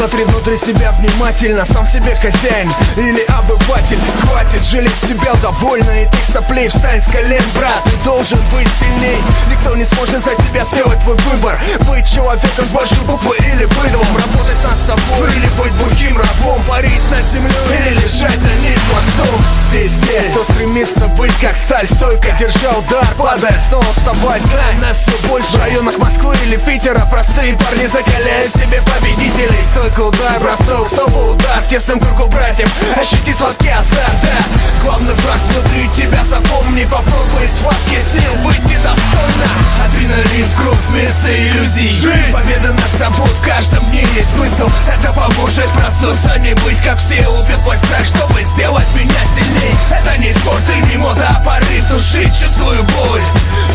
Посмотри внутри себя внимательно, сам себе хозяин или обыватель. Хватит жалеть себя, довольно этих соплей. Встань с колен, брат, ты должен быть сильней. Никто не сможет за тебя сделать твой выбор. Быть человеком с большой буквы или быдлом. Работать над собой или быть бухим рабом. Парить над землей или лежать на ней пластом. Здесь те, кто стремится быть как сталь, стойко держа удар, падая, снова вставай. Знай, нас все больше в районах Москвы или Питера. Простые парни закаляют в себе победителей. Стойко удар, бросок, снова удар в тесном кругу братьев. Ощути сладкий азарт, да. Главный враг внутри тебя, запомни. Попробуй схватки с ним выйти достойно. Адреналин в кровь вместо иллюзий. Жизнь, победа над собой, в каждом дне есть смысл. Это поможет проснуться, не быть как все. Убьет мой страх, чтобы сделать меня сильней. Это не спорт и не мода, а порыв души. Чувствую боль,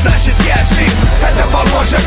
значит я жив. Это поможет